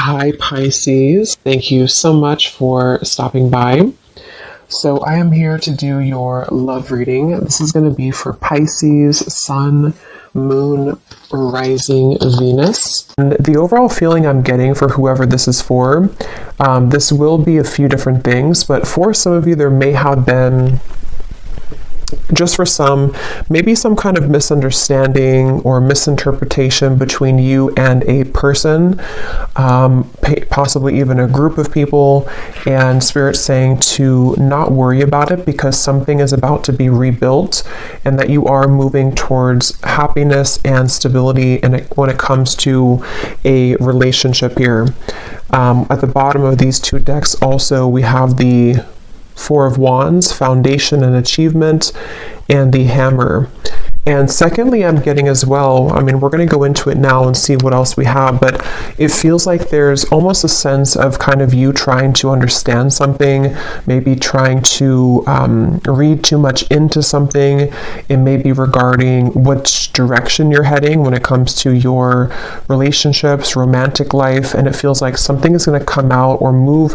Hi Pisces, thank you so much for stopping by. So I am here to do your love reading. This is going to be for Pisces, Sun, Moon, Rising, Venus. And the overall feeling I'm getting for whoever this is for, this will be a few different things, but for some of you there may have been, just for some, maybe some kind of misunderstanding or misinterpretation between you and a person, possibly even a group of people, and Spirit saying to not worry about it because something is about to be rebuilt and that you are moving towards happiness and stability when it comes to a relationship here. At the bottom of these two decks also we have the Four of Wands, foundation and achievement, and the hammer. And secondly, I'm getting as well, we're going to go into it now and see what else we have, but it feels like there's almost a sense of kind of you trying to understand something, maybe trying to read too much into something. It may be regarding which direction you're heading when it comes to your relationships, romantic life, and it feels like something is going to come out or move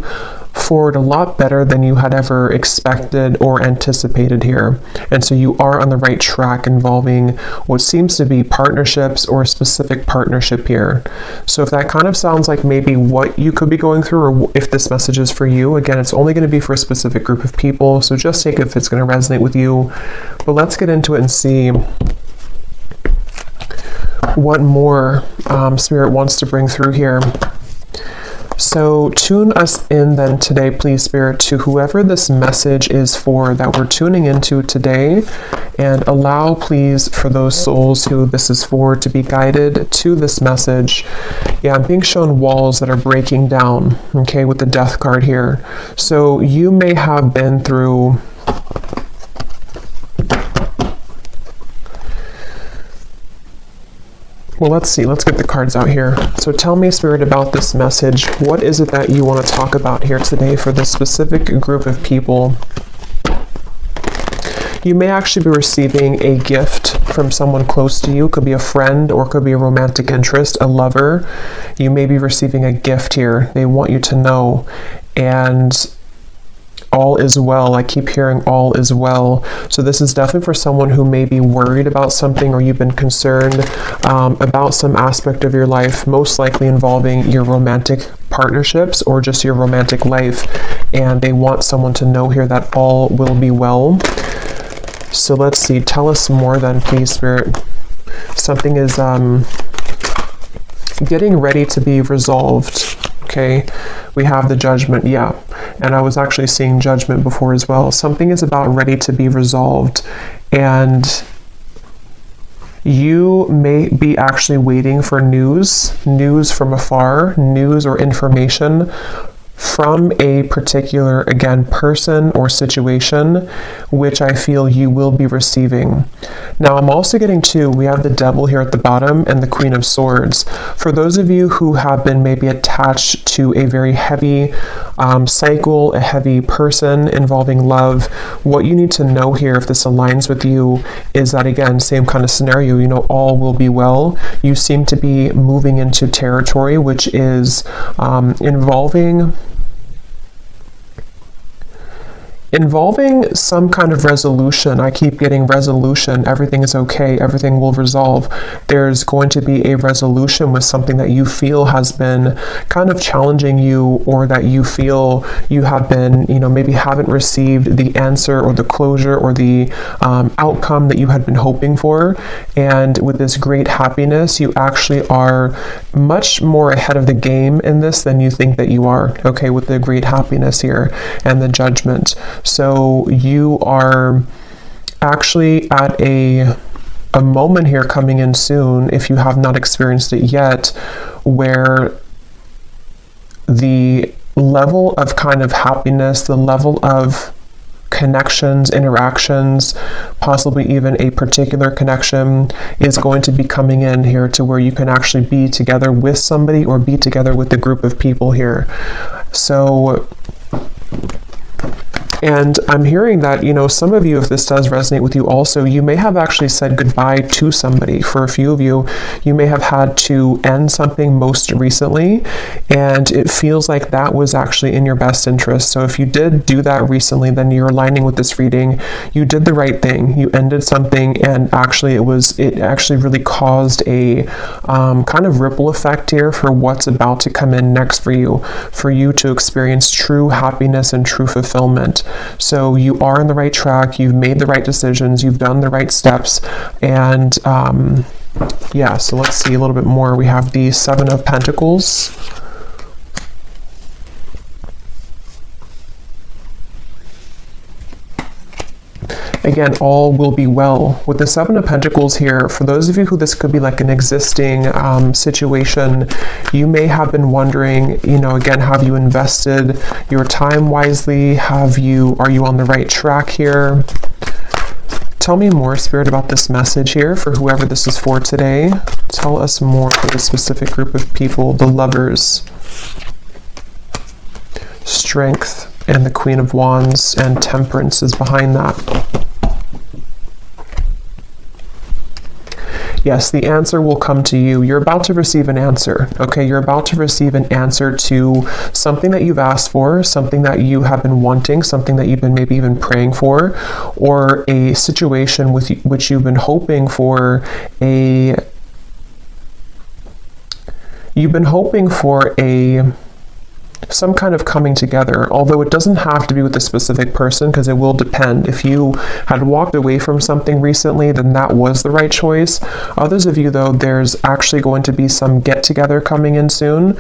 forward a lot better than you had ever expected or anticipated here. And so you are on the right track involving what seems to be partnerships or a specific partnership here. So if that kind of sounds like maybe what you could be going through, or if this message is for you, again, it's only going to be for a specific group of people. So just take it if it's going to resonate with you. But let's get into it and see what more Spirit wants to bring through here. So tune us in then today, please, Spirit, to whoever this message is for that we're tuning into today, and allow, please, for those souls who this is for to be guided to this message. Yeah, I'm being shown walls that are breaking down, okay, with the Death card here. So you may have been through well, let's see. Let's get the cards out here. So tell me, Spirit, about this message. What is it that you want to talk about here today for this specific group of people? You may actually be receiving a gift from someone close to you. It could be a friend or it could be a romantic interest, a lover. You may be receiving a gift here. They want you to know. And all is well. I keep hearing all is well. So this is definitely for someone who may be worried about something, or you've been concerned about some aspect of your life, most likely involving your romantic partnerships or just your romantic life. And they want someone to know here that all will be well. So let's see. Tell us more then, please, Spirit. Something is getting ready to be resolved. Okay, we have the Judgment, yeah, and I was actually seeing Judgment before as well. Something is about ready to be resolved, and you may be actually waiting for news from afar, news or information from a particular, again, person or situation, which I feel you will be receiving. Now, I'm also getting we have the Devil here at the bottom and the Queen of Swords. For those of you who have been maybe attached to a very heavy cycle, a heavy person involving love, what you need to know here, if this aligns with you, is that, again, same kind of scenario, all will be well. You seem to be moving into territory which is involving some kind of resolution. I keep getting resolution. Everything is okay. Everything will resolve. There's going to be a resolution with something that you feel has been kind of challenging you, or that you feel you have been, maybe haven't received the answer or the closure or the outcome that you had been hoping for. And with this great happiness, you actually are much more ahead of the game in this than you think that you are, okay, with the great happiness here and the Judgment. So you are actually at a moment here coming in soon, if you have not experienced it yet, where the level of kind of happiness, the level of connections, interactions, possibly even a particular connection, is going to be coming in here to where you can actually be together with somebody or be together with a group of people here. So And I'm hearing that, some of you, if this does resonate with you also, you may have actually said goodbye to somebody. For a few of you, you may have had to end something most recently, and it feels like that was actually in your best interest. So if you did do that recently, then you're aligning with this reading. You did the right thing. You ended something, and actually it actually really caused a kind of ripple effect here for what's about to come in next for you to experience true happiness and true fulfillment. So you are on the right track. You've made the right decisions. You've done the right steps. And yeah, so let's see a little bit more. We have the Seven of Pentacles. Again, all will be well. With the Seven of Pentacles here, for those of you who this could be like an existing situation, you may have been wondering, again, have you invested your time wisely? Are you on the right track here? Tell me more, Spirit, about this message here for whoever this is for today. Tell us more for the specific group of people, the Lovers. Strength and the Queen of Wands and Temperance is behind that. Yes, the answer will come to you. You're about to receive an answer, okay? You're about to receive an answer to something that you've asked for, something that you have been wanting, something that you've been maybe even praying for, or a situation with which you've been hoping for some kind of coming together, although it doesn't have to be with a specific person, because it will depend. If you had walked away from something recently, then that was the right choice. Others of you, though, there's actually going to be some get-together coming in soon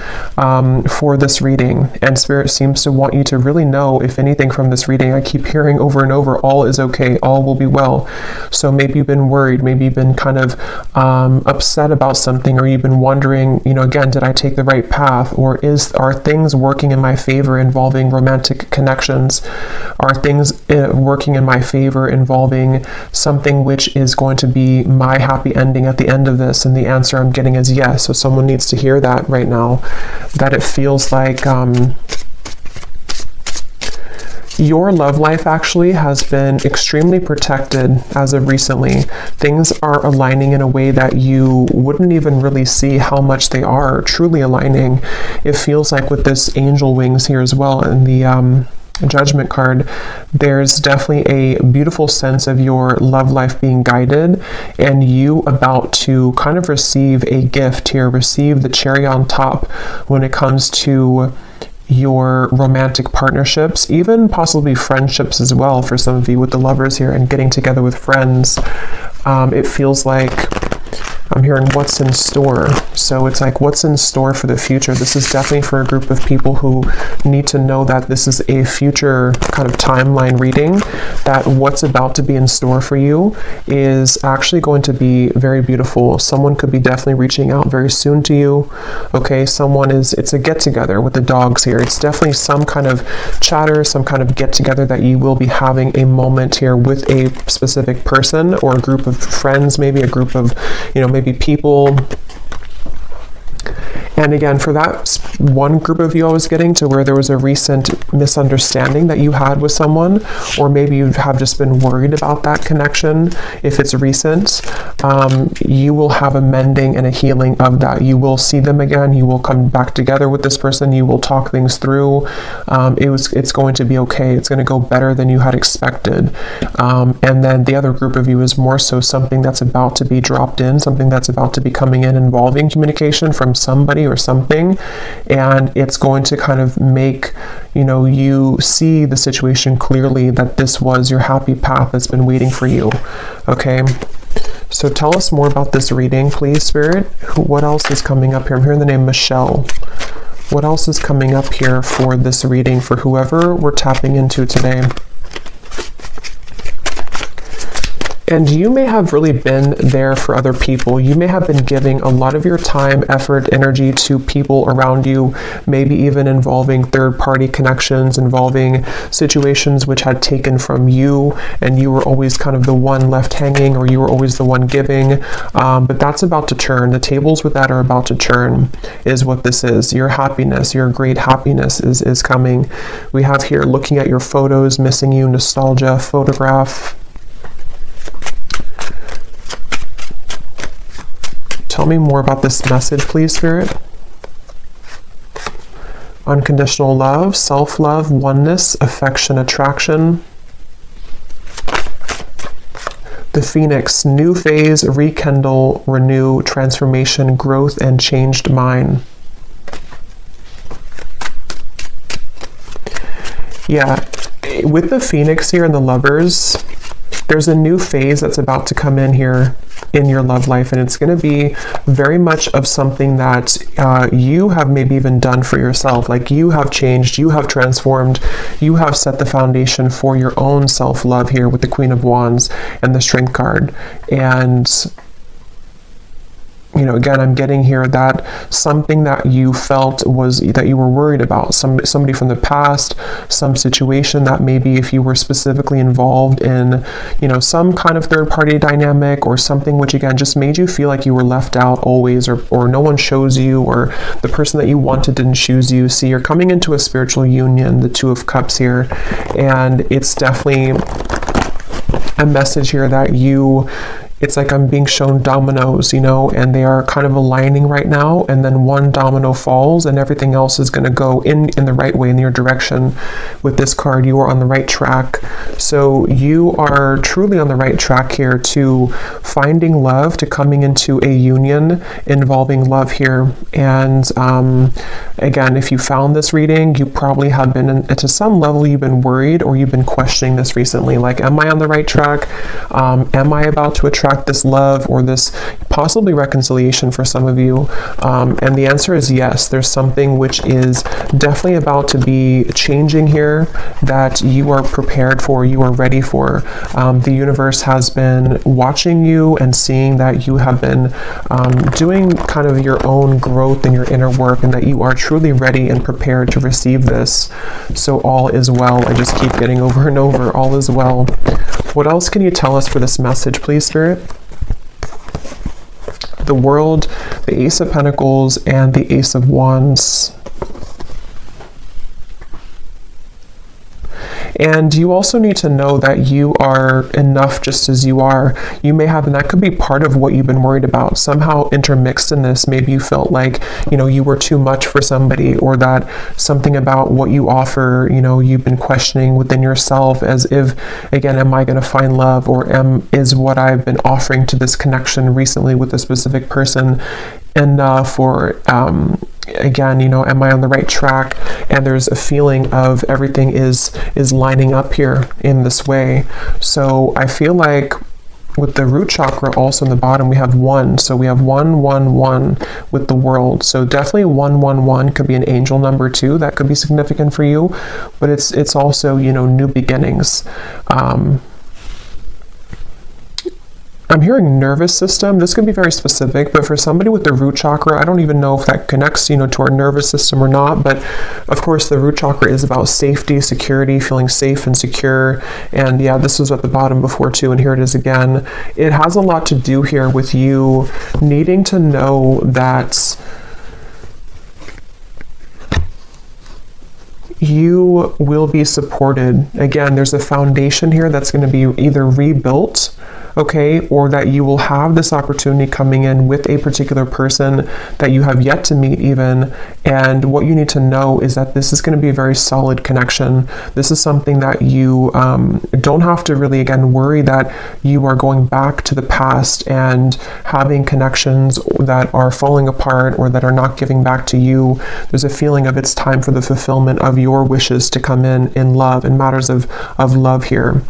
for this reading, and Spirit seems to want you to really know, if anything, from this reading. I keep hearing over and over, all is okay, all will be well. So maybe you've been worried, maybe you've been kind of upset about something, or you've been wondering, again, did I take the right path, or are things working in my favor involving romantic connections? Are things working in my favor involving something which is going to be my happy ending at the end of this? And the answer I'm getting is yes. So someone needs to hear that right now, that it feels like your love life actually has been extremely protected as of recently. Things are aligning in a way that you wouldn't even really see how much they are truly aligning. It feels like with this angel wings here as well in the Judgment card, there's definitely a beautiful sense of your love life being guided, and you about to kind of receive a gift here, receive the cherry on top when it comes to your romantic partnerships, even possibly friendships as well for some of you with the Lovers here, and getting together with friends. It feels like I'm hearing what's in store. So it's like, what's in store for the future? This is definitely for a group of people who need to know that this is a future kind of timeline reading, that what's about to be in store for you is actually going to be very beautiful. Someone could be definitely reaching out very soon to you. Okay, it's a get-together with the dogs here. It's definitely some kind of chatter, some kind of get-together that you will be having a moment here with a specific person or a group of friends, maybe a group of, maybe people. And again, for that one group of you I was getting to, where there was a recent misunderstanding that you had with someone, or maybe you have just been worried about that connection, if it's recent, you will have a mending and a healing of that. You will see them again. You will come back together with this person. You will talk things through. It's going to be okay. It's going to go better than you had expected. And then the other group of you is more so something that's about to be dropped in, something that's about to be coming in involving communication from somebody or something, and it's going to kind of make you see the situation clearly, that this was your happy path that's been waiting for you. Okay, so tell us more about this reading, please, Spirit. What else is coming up here? I'm hearing the name Michelle. What else is coming up here for this reading for whoever we're tapping into today? And you may have really been there for other people. You may have been giving a lot of your time, effort, energy to people around you, maybe even involving third-party connections, involving situations which had taken from you, and you were always kind of the one left hanging, or you were always the one giving. But that's about to turn. The tables with that are about to turn, is what this is. Your happiness, your great happiness is coming. We have here looking at your photos, missing you, nostalgia, photograph. Tell me more about this message, please, Spirit. Unconditional love, self-love, oneness, affection, attraction. The Phoenix, new phase, rekindle, renew, transformation, growth, and changed mind. Yeah, with the Phoenix here and the Lovers, there's a new phase that's about to come in here in your love life, and it's going to be very much of something that you have maybe even done for yourself. Like, you have changed, you have transformed, you have set the foundation for your own self-love here with the Queen of Wands and the Strength card. And you know, again, I'm getting here that something that you felt was that you were worried about, somebody from the past, some situation that maybe if you were specifically involved in, you know, some kind of third-party dynamic or something which again just made you feel like you were left out always, or no one chose you, or the person that you wanted didn't choose you. See, you're coming into a spiritual union, the Two of Cups here, and it's definitely a message here that it's like I'm being shown dominoes, you know, and they are kind of aligning right now, and then one domino falls and everything else is going to go in the right way, in your direction. With this card, you are on the right track. So you are truly on the right track here to finding love, to coming into a union involving love here. And again, if you found this reading, you probably have been, to some level, you've been worried or you've been questioning this recently. Like, am I on the right track? Am I about to attract this love or this possibly reconciliation for some of you? And the answer is yes. There's something which is definitely about to be changing here that you are prepared for, you are ready for. The universe has been watching you and seeing that you have been doing kind of your own growth and your inner work, and that you are truly ready and prepared to receive this. So all is well. I just keep getting over and over, all is well. What else can you tell us for this message, please, Spirit? The World, the Ace of Pentacles, and the Ace of Wands. And you also need to know that you are enough just as you are. You may have, and that could be part of what you've been worried about. Somehow intermixed in this, maybe you felt like, you know, you were too much for somebody, or that something about what you offer, you know, you've been questioning within yourself, as if, again, am I going to find love, or is what I've been offering to this connection recently with a specific person enough, or again, you know, am I on the right track? And there's a feeling of everything is lining up here in this way. So I feel like with the root chakra also in the bottom, we have 1. So we have 1, 1, 1 with the World. So definitely 1, 1, 1 could be an angel number too. That could be significant for you. But it's also, you know, new beginnings. I'm hearing nervous system. This could be very specific, but for somebody with the root chakra, I don't even know if that connects, you know, to our nervous system or not. But of course, the root chakra is about safety, security, feeling safe and secure. And yeah, this was at the bottom before too, and here it is again. It has a lot to do here with you needing to know that you will be supported. Again, there's a foundation here that's going to be either rebuilt, okay, or that you will have this opportunity coming in with a particular person that you have yet to meet even. And what you need to know is that this is going to be a very solid connection. This is something that you don't have to really, again, worry that you are going back to the past and having connections that are falling apart or that are not giving back to you. There's a feeling of it's time for the fulfillment of your wishes to come in love, in matters of love here.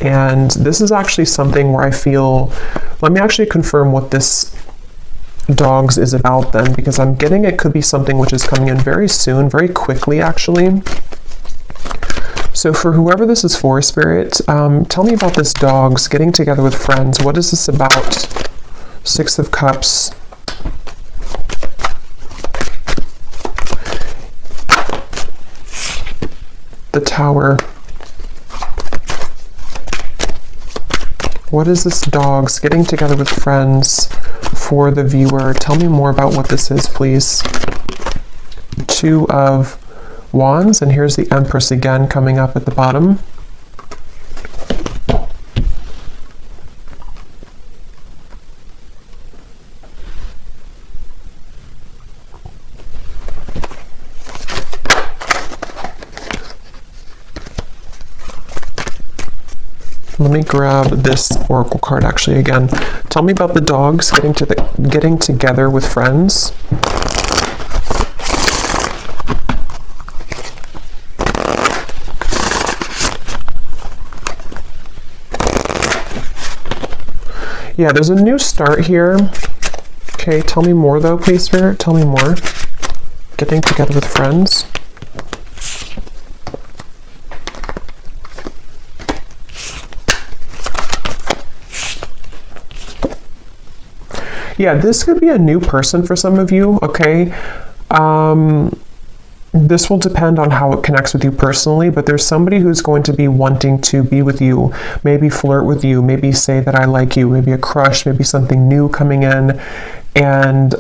And this is actually something where I feel, let me actually confirm what this dogs is about then, because I'm getting it could be something which is coming in very soon, very quickly actually. So for whoever this is for, Spirit, tell me about this dogs getting together with friends. What is this about? Six of Cups. The Tower. What is this dogs getting together with friends for the viewer? Tell me more about what this is, please. Two of Wands, and here's the Empress again coming up at the bottom. Let me grab this oracle card actually again. Tell me about the dogs getting together with friends. Yeah, there's a new start here. Okay, tell me more though, please, Spirit. Tell me more. Getting together with friends. Yeah, this could be a new person for some of you, okay? This will depend on how it connects with you personally, but there's somebody who's going to be wanting to be with you, maybe flirt with you, maybe say that I like you, maybe a crush, maybe something new coming in. And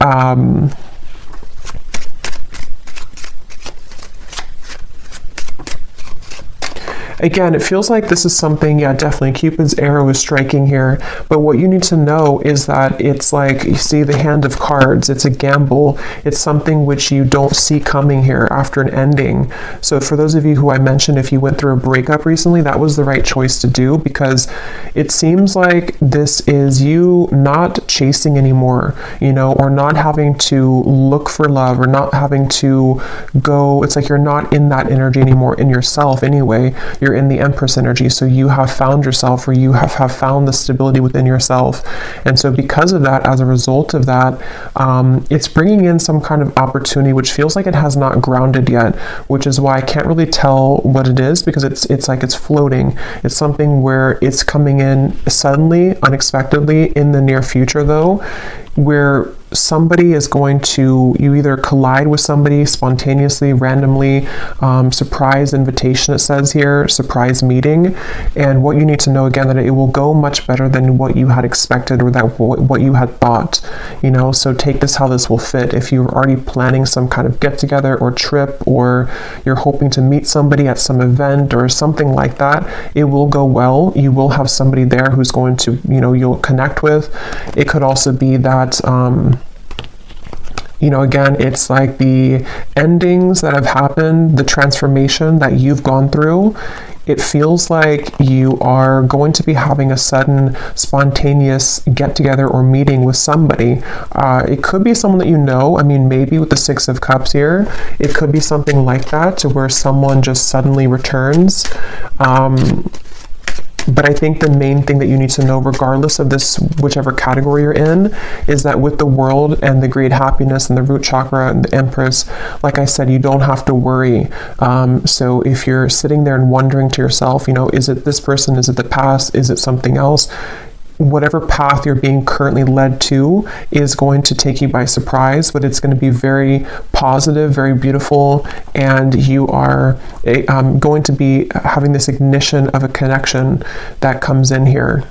again, it feels like this is something, yeah, definitely Cupid's arrow is striking here. But what you need to know is that it's like, you see the hand of cards, it's a gamble. It's something which you don't see coming here after an ending. So for those of you who I mentioned, if you went through a breakup recently, that was the right choice to do, because it seems like this is you not chasing anymore, you know, or not having to look for love, or not having to go, it's like you're not in that energy anymore in yourself anyway. You're in the Empress energy, so you have found yourself, or you have found the stability within yourself. And so because of that, as a result of that, it's bringing in some kind of opportunity which feels like it has not grounded yet, which is why I can't really tell what it is, because it's like it's floating. It's something where it's coming in suddenly, unexpectedly in the near future though, where somebody is going to, you either collide with somebody spontaneously, randomly, surprise invitation, it says here, surprise meeting. And what you need to know again, that it will go much better than what you had expected, or that what you had thought, you know. So take this how this will fit. If you're already planning some kind of get together or trip, or you're hoping to meet somebody at some event or something like that, it will go well. You will have somebody there who's going to, you know, you'll connect with. It could also be that you know, again, it's like the endings that have happened, the transformation that you've gone through. It feels like you are going to be having a sudden spontaneous get together or meeting with somebody. It could be someone that you know. I mean, maybe with the Six of Cups here, it could be something like that, to where someone just suddenly returns. But I think the main thing that you need to know, regardless of this, whichever category you're in, is that with the World and the great happiness and the root chakra and the Empress, like I said, you don't have to worry. So if you're sitting there and wondering to yourself, you know, is it this person? Is it the past? Is it something else? Whatever path you're being currently led to is going to take you by surprise, but it's going to be very positive, very beautiful, and you are going to be having this ignition of a connection that comes in here.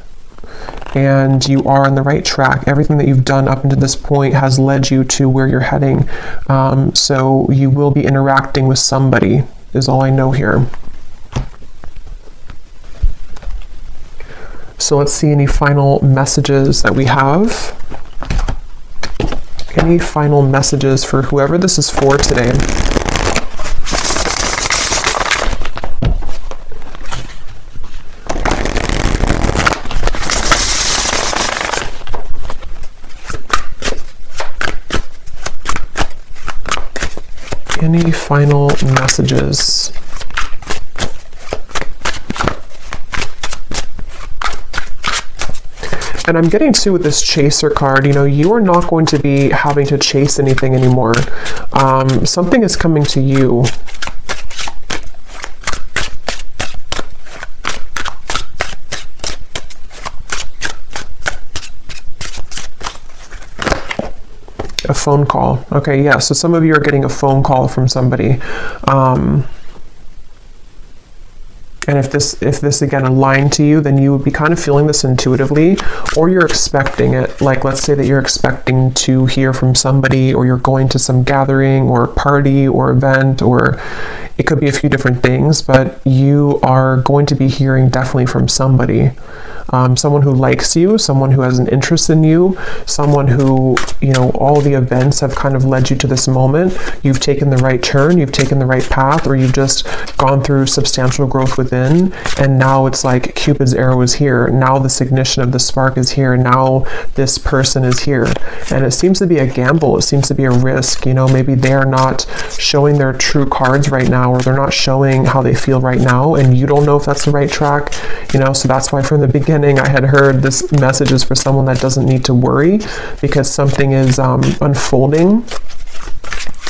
And you are on the right track. Everything that you've done up until this point has led you to where you're heading. So you will be interacting with somebody, is all I know here. So let's see any final messages that we have. Any final messages for whoever this is for today? Any final messages? And I'm getting to with this chaser card, you know, you are not going to be having to chase anything anymore. Something is coming to you. A phone call. Okay, yeah, so some of you are getting a phone call from somebody. And if this again aligned to you, then you would be kind of feeling this intuitively, or you're expecting it. Like, let's say that you're expecting to hear from somebody, or you're going to some gathering or party or event, or it could be a few different things, but you are going to be hearing definitely from somebody. Someone who likes you, someone who has an interest in you, someone who, you know, all the events have kind of led you to this moment. You've taken the right turn, you've taken the right path, or you've just gone through substantial growth within, and now it's like Cupid's arrow is here. Now this ignition of the spark is here. Now this person is here. And it seems to be a gamble. It seems to be a risk. You know, maybe they're not showing their true cards right now, or they're not showing how they feel right now, and you don't know if that's the right track, you know. So that's why from the beginning I had heard this message is for someone that doesn't need to worry, because something is unfolding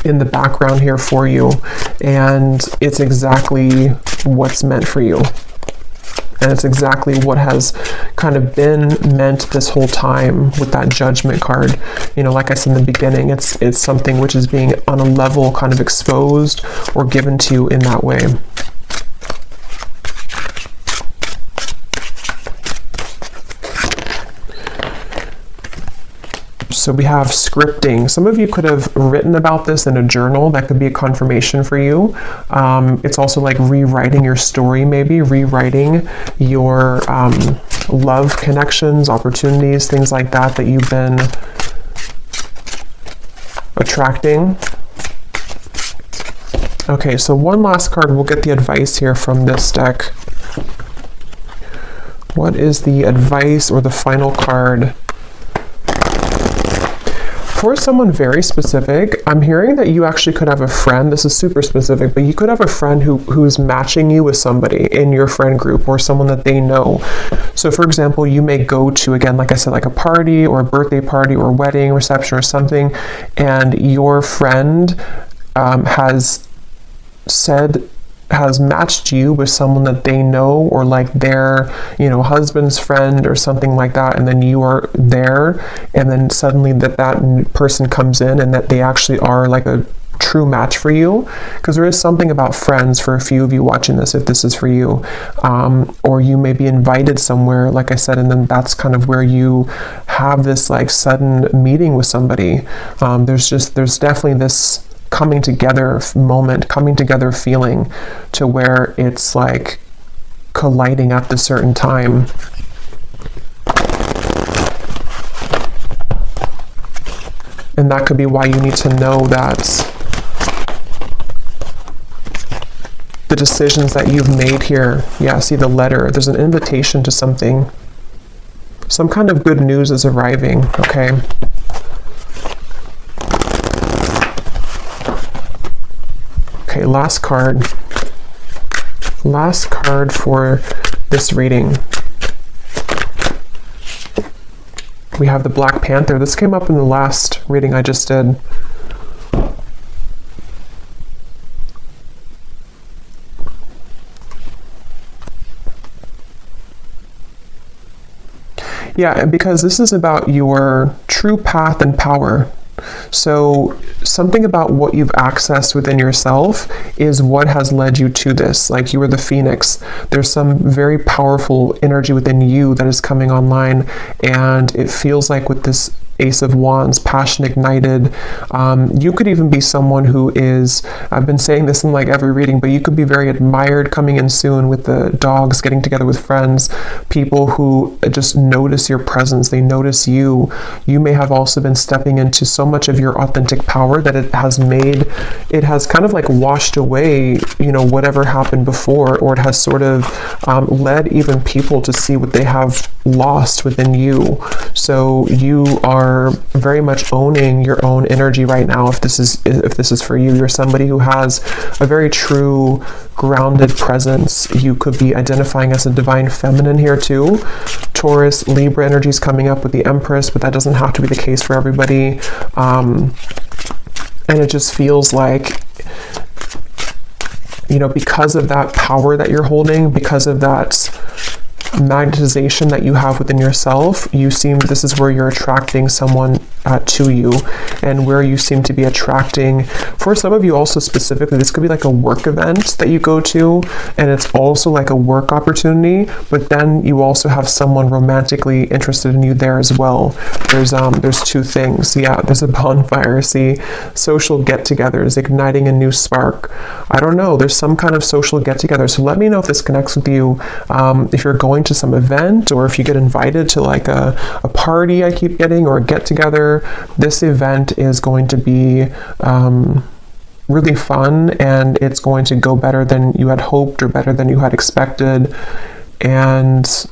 in the background here for you, and it's exactly what's meant for you. And it's exactly what has kind of been meant this whole time with that Judgment card. You know, like I said in the beginning, it's something which is being on a level kind of exposed or given to you in that way. So we have scripting. Some of you could have written about this in a journal. That could be a confirmation for you. It's also like rewriting your story, maybe rewriting your love connections, opportunities, things like that that you've been attracting. Okay, so one last card. We'll get the advice here from this deck. What is the advice or the final card? For someone very specific, I'm hearing that you actually could have a friend. This is super specific, but you could have a friend who's matching you with somebody in your friend group, or someone that they know. So for example, you may go to, again, like I said, like a party or a birthday party or wedding reception or something, and your friend has matched you with someone that they know, or like their, you know, husband's friend or something like that, and then you are there, and then suddenly that person comes in and that they actually are like a true match for you. Because there is something about friends for a few of you watching this, if this is for you, or you may be invited somewhere, like I said, and then that's kind of where you have this like sudden meeting with somebody. There's definitely this coming together moment, coming together feeling, to where it's like colliding at the certain time. And that could be why you need to know that the decisions that you've made here, yeah, see the letter, there's an invitation to something. Some kind of good news is arriving, okay? Okay, last card. Last card for this reading. We have the Black Panther. This came up in the last reading I just did. Yeah, because this is about your true path and power. So something about what you've accessed within yourself is what has led you to this. Like you were the phoenix. There's some very powerful energy within you that is coming online, and it feels like with this Ace of Wands, passion ignited. You could even be someone who is, I've been saying this in like every reading, but you could be very admired coming in soon with the dogs, getting together with friends, people who just notice your presence, they notice you. You may have also been stepping into so much of your authentic power that it has kind of like washed away, you know, whatever happened before, or it has sort of led even people to see what they have lost within you. So you are very much owning your own energy right now. If this is for you, you're somebody who has a very true grounded presence. You could be identifying as a divine feminine here too. Taurus, Libra energy is coming up with the Empress, but that doesn't have to be the case for everybody. And it just feels like, you know, because of that power that you're holding, because of that magnetization that you have within yourself, this is where you're attracting someone to you, and where you seem to be attracting, for some of you also specifically, this could be like a work event that you go to, and it's also like a work opportunity, but then you also have someone romantically interested in you there as well. There's two things. Yeah, there's a bonfire. See, social get-togethers, igniting a new spark. I don't know, there's some kind of social get-together. So let me know if this connects with you. If you're going to some event, or if you get invited to like a party I keep getting, or a get-together, this event is going to be really fun, and it's going to go better than you had hoped, or better than you had expected. And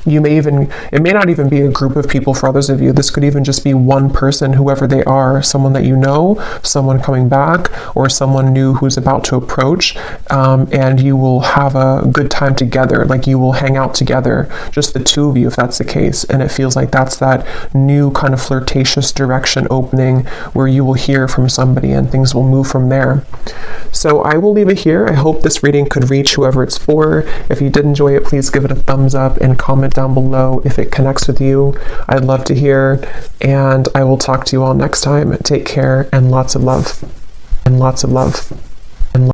it may not even be a group of people for others of you. This could even just be one person, whoever they are, someone that you know, someone coming back, or someone new who's about to approach, and you will have a good time together. Like, you will hang out together, just the two of you, if that's the case. And it feels like that's that new kind of flirtatious direction opening, where you will hear from somebody and things will move from there. So I will leave it here. I hope this reading could reach whoever it's for. If you did enjoy it, please give it a thumbs up and comment down below if it connects with you. I'd love to hear, and I will talk to you all next time. Take care, and lots of love. And lots of love.